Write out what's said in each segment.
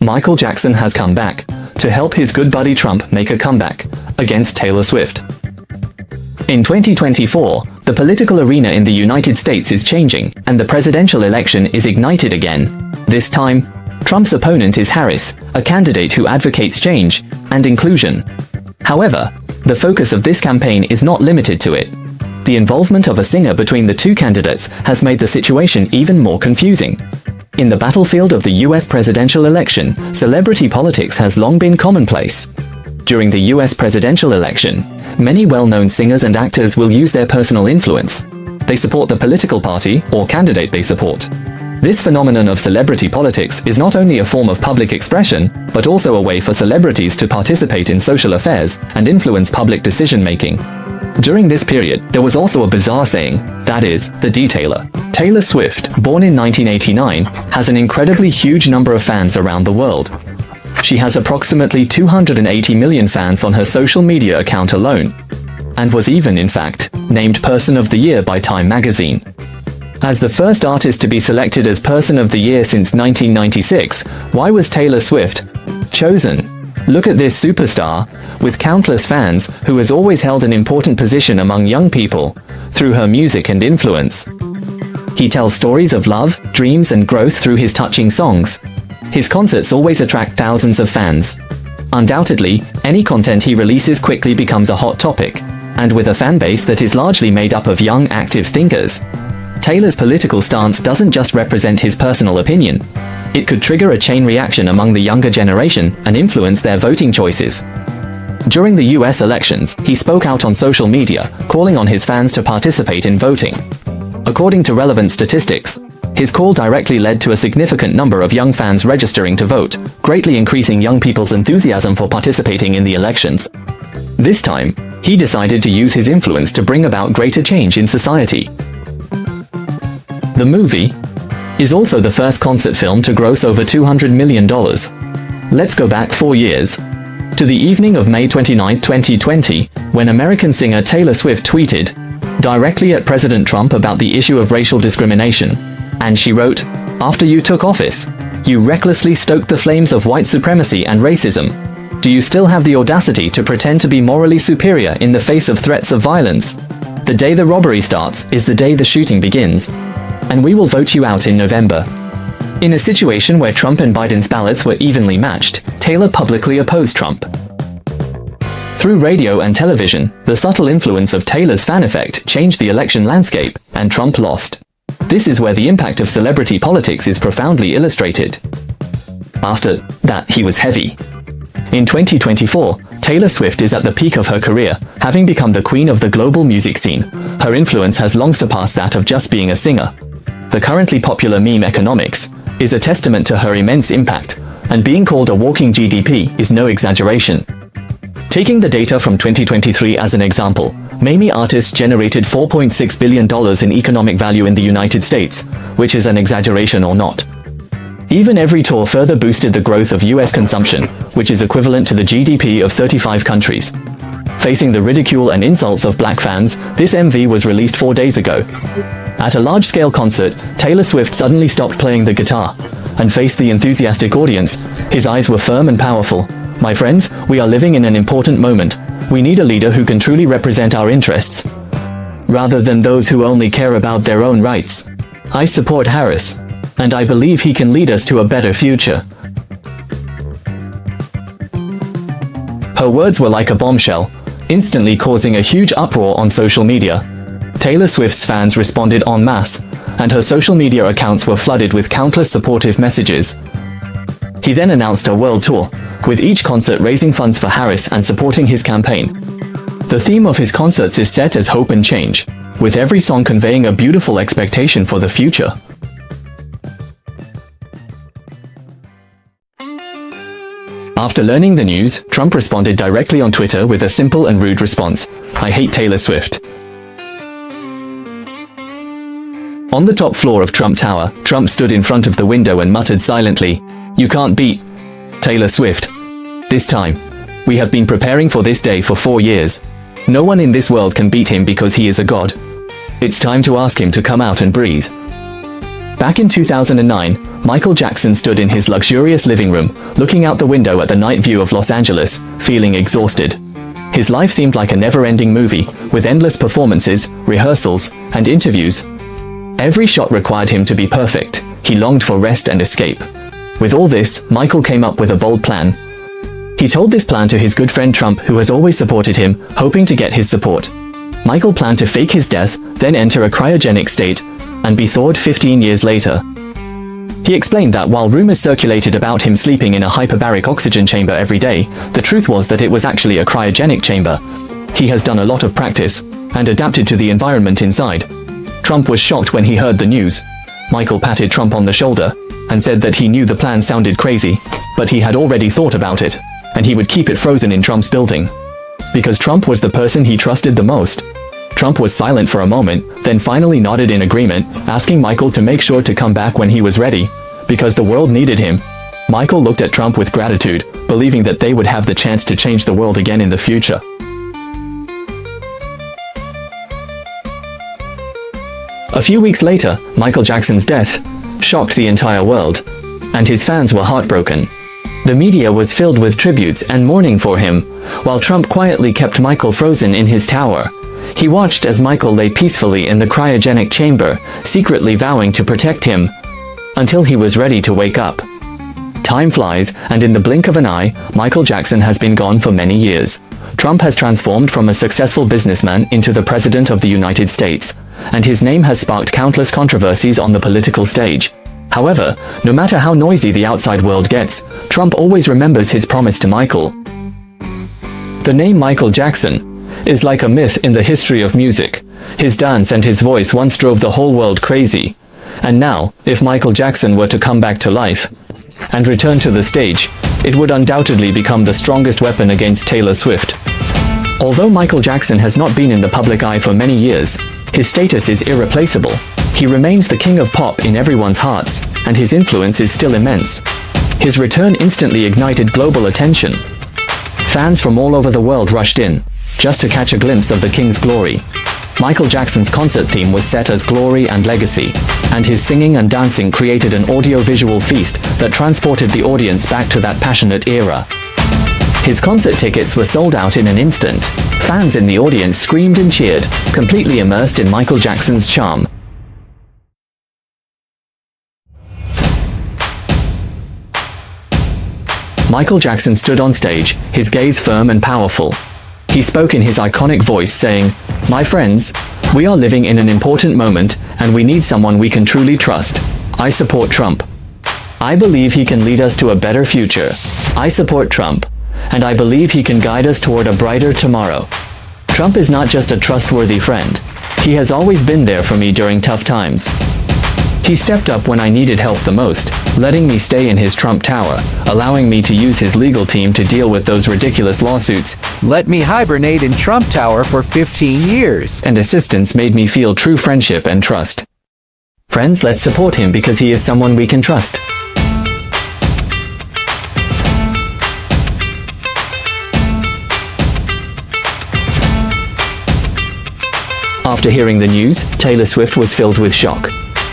Michael Jackson has come back to help his good buddy Trump make a comeback against Taylor Swift. In 2024, the political arena in the United States is changing, and the presidential election is ignited again. This time, Trump's opponent is Harris, a candidate who advocates change and inclusion. However, the focus of this campaign is not limited to it. The involvement of a singer between the two candidates has made the situation even more confusing. In the battlefield of the US presidential election, celebrity politics has long been commonplace. During the US presidential election, many well-known singers and actors will use their personal influence. They support the political party or candidate they support. This phenomenon of celebrity politics is not only a form of public expression, but also a way for celebrities to participate in social affairs and influence public decision-making. During this period, there was also a bizarre saying, that is, the detailer. Taylor Swift, born in 1989, has an incredibly huge number of fans around the world. She has approximately 280 million fans on her social media account alone, and was even, in fact, named Person of the Year by Time magazine. As the first artist to be selected as Person of the Year since 1996, why was Taylor Swift chosen? Look at this superstar, with countless fans, who has always held an important position among young people, through her music and influence. He tells stories of love, dreams and growth through his touching songs. His concerts always attract thousands of fans. Undoubtedly, any content he releases quickly becomes a hot topic, and with a fan base that is largely made up of young, active thinkers. Taylor's political stance doesn't just represent his personal opinion. It could trigger a chain reaction among the younger generation and influence their voting choices. During the US elections, he spoke out on social media, calling on his fans to participate in voting. According to relevant statistics, his call directly led to a significant number of young fans registering to vote, greatly increasing young people's enthusiasm for participating in the elections. This time, he decided to use his influence to bring about greater change in society. The movie is also the first concert film to gross over $200 million. Let's go back 4 years, to the evening of May 29, 2020, when American singer Taylor Swift tweeted directly at President Trump about the issue of racial discrimination. And she wrote, "After you took office, you recklessly stoked the flames of white supremacy and racism. Do you still have the audacity to pretend to be morally superior in the face of threats of violence? The day the robbery starts is the day the shooting begins. And we will vote you out in November." In a situation where Trump and Biden's ballots were evenly matched, Taylor publicly opposed Trump. Through radio and television, the subtle influence of Taylor's fan effect changed the election landscape, and Trump lost. This is where the impact of celebrity politics is profoundly illustrated. After that, he was heavy. In 2024, Taylor Swift is at the peak of her career, having become the queen of the global music scene. Her influence has long surpassed that of just being a singer. The currently popular meme economics is a testament to her immense impact, and being called a walking GDP is no exaggeration. Taking the data from 2023 as an example, meme artists generated $4.6 billion in economic value in the United States, which is an exaggeration or not. Even every tour further boosted the growth of US consumption, which is equivalent to the GDP of 35 countries. Facing the ridicule and insults of black fans, this MV was released 4 days ago. At a large-scale concert, Taylor Swift suddenly stopped playing the guitar and faced the enthusiastic audience. His eyes were firm and powerful. "My friends, we are living in an important moment. We need a leader who can truly represent our interests, rather than those who only care about their own rights. I support Harris, and I believe he can lead us to a better future." Her words were like a bombshell, instantly causing a huge uproar on social media. Taylor Swift's fans responded en masse, and her social media accounts were flooded with countless supportive messages. He then announced a world tour, with each concert raising funds for Harris and supporting his campaign. The theme of his concerts is set as hope and change, with every song conveying a beautiful expectation for the future. After learning the news, Trump responded directly on Twitter with a simple and rude response: "I hate Taylor Swift." On the top floor of Trump Tower, Trump stood in front of the window and muttered silently, "You can't beat Taylor Swift. This time. We have been preparing for this day for 4 years. No one in this world can beat him because he is a god. It's time to ask him to come out and breathe." Back in 2009, Michael Jackson stood in his luxurious living room, looking out the window at the night view of Los Angeles, feeling exhausted. His life seemed like a never-ending movie, with endless performances, rehearsals, and interviews. Every shot required him to be perfect. He longed for rest and escape. With all this, Michael came up with a bold plan. He told this plan to his good friend Trump, who has always supported him, hoping to get his support. Michael planned to fake his death, then enter a cryogenic state, and be thawed 15 years later. He explained that while rumors circulated about him sleeping in a hyperbaric oxygen chamber every day, the truth was that it was actually a cryogenic chamber. He has done a lot of practice, and adapted to the environment inside. Trump was shocked when he heard the news. Michael patted Trump on the shoulder, and said that he knew the plan sounded crazy, but he had already thought about it, and he would keep it frozen in Trump's building. Because Trump was the person he trusted the most. Trump was silent for a moment, then finally nodded in agreement, asking Michael to make sure to come back when he was ready, because the world needed him. Michael looked at Trump with gratitude, believing that they would have the chance to change the world again in the future. A few weeks later, Michael Jackson's death shocked the entire world, and his fans were heartbroken. The media was filled with tributes and mourning for him, while Trump quietly kept Michael frozen in his tower. He watched as Michael lay peacefully in the cryogenic chamber, secretly vowing to protect him, until he was ready to wake up. Time flies, and in the blink of an eye, Michael Jackson has been gone for many years. Trump has transformed from a successful businessman into the President of the United States, and his name has sparked countless controversies on the political stage. However, no matter how noisy the outside world gets, Trump always remembers his promise to Michael. The name Michael Jackson is like a myth in the history of music. His dance and his voice once drove the whole world crazy. And now, if Michael Jackson were to come back to life and return to the stage, it would undoubtedly become the strongest weapon against Taylor Swift. Although Michael Jackson has not been in the public eye for many years, his status is irreplaceable. He remains the king of pop in everyone's hearts, and his influence is still immense. His return instantly ignited global attention. Fans from all over the world rushed in, just to catch a glimpse of the king's glory. Michael Jackson's concert theme was set as Glory and Legacy, and his singing and dancing created an audio-visual feast that transported the audience back to that passionate era. His concert tickets were sold out in an instant. Fans in the audience screamed and cheered, completely immersed in Michael Jackson's charm. Michael Jackson stood on stage, his gaze firm and powerful. He spoke in his iconic voice saying, "My friends, we are living in an important moment, and we need someone we can truly trust. I support Trump. I believe he can lead us to a better future. I support Trump, and I believe he can guide us toward a brighter tomorrow. Trump is not just a trustworthy friend. He has always been there for me during tough times. He stepped up when I needed help the most, letting me stay in his Trump Tower, allowing me to use his legal team to deal with those ridiculous lawsuits. Let me hibernate in Trump Tower for 15 years. And assistance made me feel true friendship and trust. Friends, let's support him because he is someone we can trust." After hearing the news, Taylor Swift was filled with shock.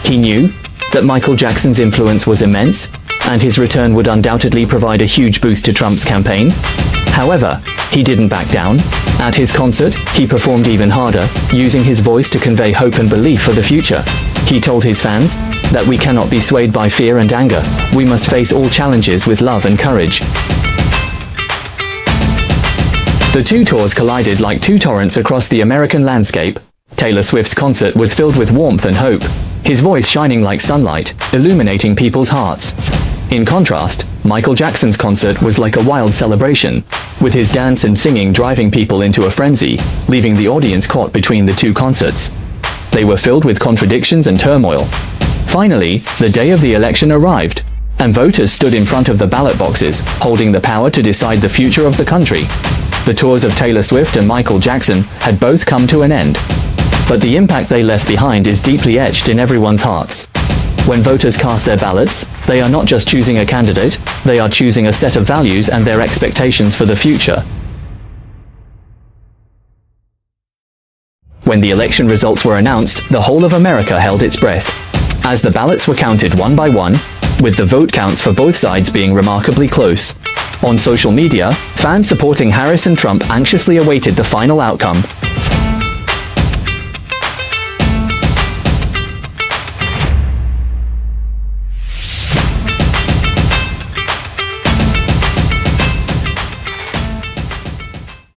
He knew that Michael Jackson's influence was immense, and his return would undoubtedly provide a huge boost to Trump's campaign. However, he didn't back down. At his concert, he performed even harder, using his voice to convey hope and belief for the future. He told his fans that we cannot be swayed by fear and anger. We must face all challenges with love and courage. The two tours collided like two torrents across the American landscape. Taylor Swift's concert was filled with warmth and hope, his voice shining like sunlight, illuminating people's hearts. In contrast, Michael Jackson's concert was like a wild celebration, with his dance and singing driving people into a frenzy, leaving the audience caught between the two concerts. They were filled with contradictions and turmoil. Finally, the day of the election arrived, and voters stood in front of the ballot boxes, holding the power to decide the future of the country. The tours of Taylor Swift and Michael Jackson had both come to an end. But the impact they left behind is deeply etched in everyone's hearts. When voters cast their ballots, they are not just choosing a candidate, they are choosing a set of values and their expectations for the future. When the election results were announced, the whole of America held its breath. as the ballots were counted one by one, with the vote counts for both sides being remarkably close. On social media, fans supporting Harris and Trump anxiously awaited the final outcome,